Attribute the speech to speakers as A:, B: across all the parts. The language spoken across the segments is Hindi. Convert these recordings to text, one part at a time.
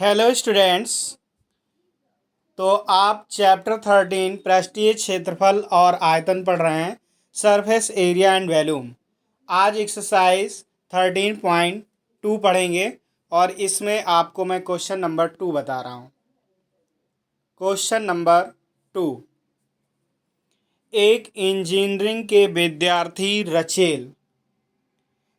A: Hello students. तो आप चैप्टर 13 पृष्ठीय क्षेत्रफल और आयतन पढ़ रहे हैं, सरफेस एरिया एंड वॉल्यूम। आज एक्सरसाइज 13.2 पढ़ेंगे और इसमें आपको मैं क्वेश्चन नंबर 2 बता रहा हूँ। क्वेश्चन नंबर 2, एक इंजीनियरिंग के विद्यार्थी रचेल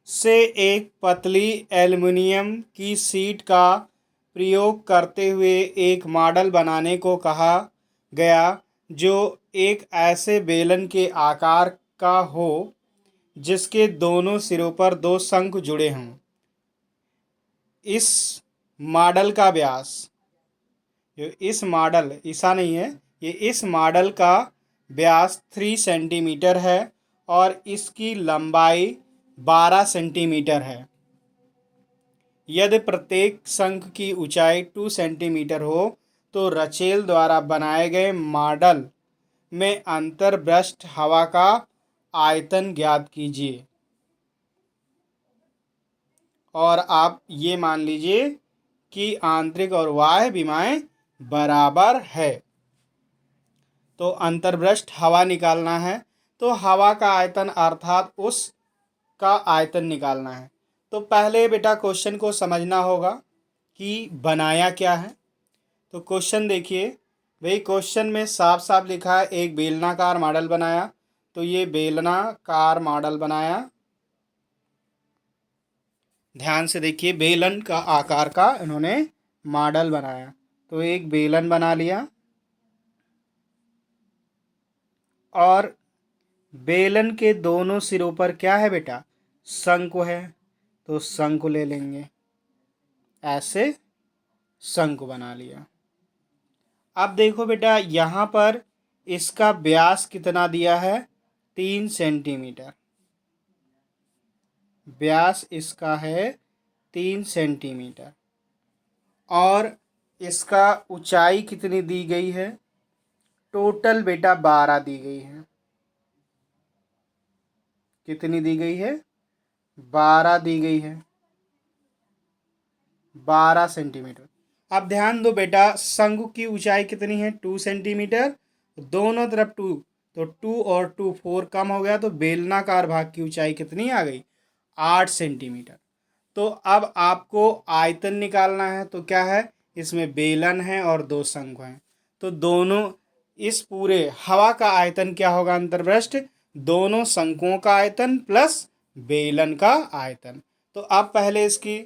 A: से एक पतली एल्युमिनियम की शीट का प्रयोग करते हुए एक मॉडल बनाने को कहा गया जो एक ऐसे बेलन के आकार का हो जिसके दोनों सिरों पर दो शंकु जुड़े हों। इस मॉडल का व्यास, इस मॉडल ऐसा नहीं है, इस मॉडल का व्यास 3 सेंटीमीटर है और इसकी लंबाई 12 सेंटीमीटर है। यदि प्रत्येक शंख की ऊंचाई 2 सेंटीमीटर हो तो रचेल द्वारा बनाए गए मॉडल में अंतर्पृष्ठ हवा का आयतन ज्ञात कीजिए। और आप ये मान लीजिए कि आंतरिक और बाह्य विमाएं बराबर है। तो अंतर्पृष्ठ हवा निकालना है, तो हवा का आयतन अर्थात उस का आयतन निकालना है। तो पहले बेटा क्वेश्चन को समझना होगा कि बनाया क्या है। तो क्वेश्चन देखिए भाई, क्वेश्चन में साफ साफ लिखा है एक बेलनाकार मॉडल बनाया। तो ये बेलनाकार मॉडल बनाया, ध्यान से देखिए, बेलन का आकार का इन्होंने मॉडल बनाया। तो एक बेलन बना लिया और बेलन के दोनों सिरों पर क्या है बेटा, शंकु है। तो शंकु ले लेंगे, ऐसे शंकु बना लिया। अब देखो बेटा, यहाँ पर इसका व्यास कितना दिया है, 3 सेंटीमीटर। व्यास इसका है 3 सेंटीमीटर और इसका ऊंचाई कितनी दी गई है, टोटल बेटा 12 दी गई है। कितनी दी गई है, 12 दी गई है, 12 सेंटीमीटर। अब ध्यान दो बेटा, शंकु की ऊंचाई कितनी है, 2 सेंटीमीटर। दोनों तरफ 2, तो 2 और 2 4 कम हो गया, तो बेलनाकार भाग की ऊंचाई कितनी आ गई, 8 सेंटीमीटर। तो अब आपको आयतन निकालना है। तो क्या है, इसमें बेलन है और दो शंकु हैं। तो दोनों, इस पूरे हवा का आयतन क्या होगा, अंतर्पृष्ठ दोनों शंकुओं का आयतन प्लस बेलन का आयतन। तो अब पहले इसकी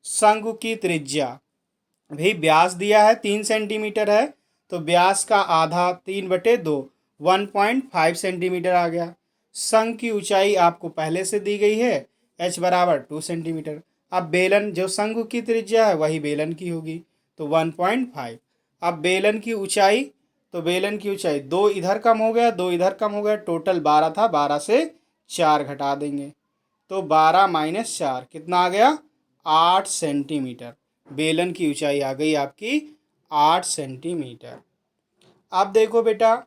A: शंकु की त्रिज्या, भाई व्यास दिया है 3 सेंटीमीटर है, तो व्यास का आधा 3/2 1.5 सेंटीमीटर आ गया। शंख की ऊंचाई आपको पहले से दी गई है, h बराबर 2 सेंटीमीटर। अब बेलन, जो शंकु की त्रिज्या है वही बेलन की होगी, तो 1.5। अब बेलन की ऊंचाई, तो बेलन की ऊंचाई 2 इधर कम हो गया, 2 इधर कम हो गया, टोटल 12 था, 12 से 4 घटा देंगे। तो 12 - 4 कितना आ गया, 8 सेंटीमीटर। बेलन की ऊंचाई आ गई आपकी 8 सेंटीमीटर। अब देखो बेटा,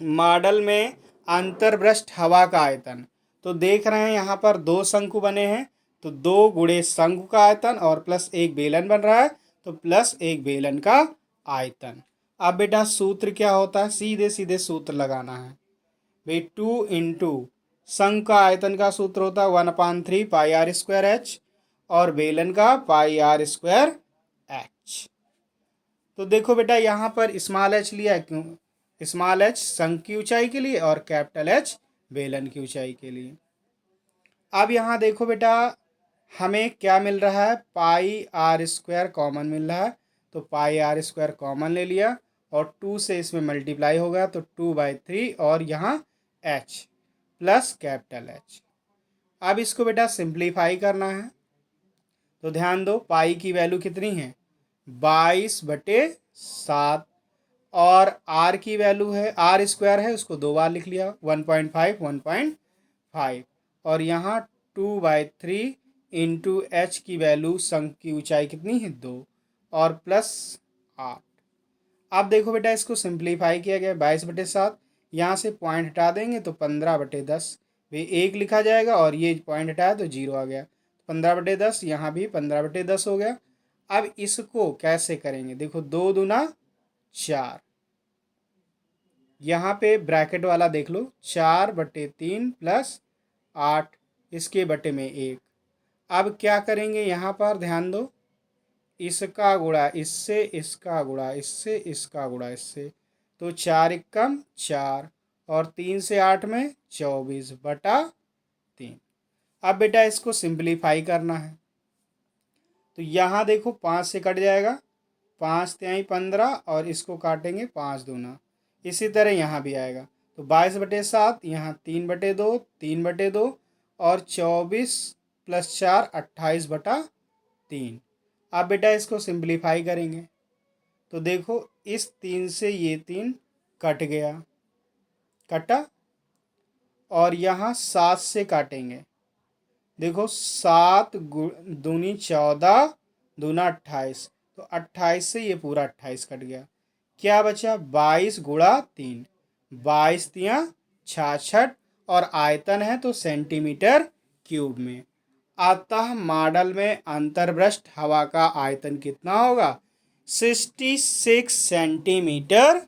A: मॉडल में अंतर्पृष्ठ हवा का आयतन, तो देख रहे हैं यहाँ पर दो शंकु बने हैं, तो 2 गुणे शंकु का आयतन और प्लस एक बेलन बन रहा है, तो प्लस एक बेलन का आयतन। अब बेटा सूत्र क्या होता है, सीधे सीधे सूत्र लगाना है भाई। 2 इंटू शंकु का आयतन का सूत्र होता है 1/3 पाई आर स्क्वायर एच और बेलन का पाई आर स्क्वायर एच। तो देखो बेटा, यहाँ पर स्मॉल एच लिया है, क्यों, स्मॉल एच शंकु की ऊंचाई के लिए और कैपिटल एच बेलन की ऊंचाई के लिए। अब यहाँ देखो बेटा, हमें क्या मिल रहा है, पाई आर स्क्वायर कॉमन मिल रहा है, तो पाई आर स्क्वायर कॉमन ले लिया और 2 से इसमें मल्टीप्लाई होगा, तो 2/3 और यहाँ एच प्लस कैपिटल एच। अब इसको बेटा सिंप्लीफाई करना है। तो ध्यान दो, पाई की वैल्यू कितनी है, 22/7 और आर की वैल्यू है, आर स्क्वायर है, उसको 2 बार लिख लिया, 1.5 1.5 और यहाँ 2/3 इंटू एच की वैल्यू, शंकु की ऊंचाई कितनी है 2 और प्लस 8। अब देखो बेटा, इसको सिंप्लीफाई किया गया, 22/7, यहाँ से पॉइंट हटा देंगे तो 15/10 भी 1 लिखा जाएगा और ये पॉइंट हटाया तो 0 आ गया, 15/10, यहाँ भी 15/10 हो गया। अब इसको कैसे करेंगे, देखो 2 दूना 4, यहाँ पे ब्रैकेट वाला देख लो, 4/3 प्लस 8, इसके बटे में 1। अब क्या करेंगे, यहाँ पर ध्यान दो, इसका गुणा इससे, इसका गुणा इससे, इसका गुणा इससे, तो 4 एकम 4 और 3 से 8 में 24/3। अब बेटा इसको सिंप्लीफाई करना है, तो यहाँ देखो 5 से कट जाएगा, 5 तिहाई 15 और इसको काटेंगे 5 दूना, इसी तरह यहाँ भी आएगा, तो 22/7, यहाँ 3/2, 3/2 और 24 + 4 28/3। अब बेटा इसको सिंप्लीफाई करेंगे, तो देखो इस 3 से ये 3 कट गया, कटा, और यहाँ 7 से काटेंगे, देखो 7 दूनी 14 दूना 28, तो 28 से ये पूरा 28 कट गया, क्या बचा 22 × 3, 22 तियाँ 66 और आयतन है तो सेंटीमीटर क्यूब में। अतः मॉडल में अंतर्पृष्ठ हवा का आयतन कितना होगा, 66 सेंटीमीटर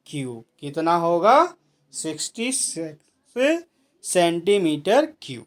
A: क्यूब। कितना होगा, 66 सेंटीमीटर क्यूब।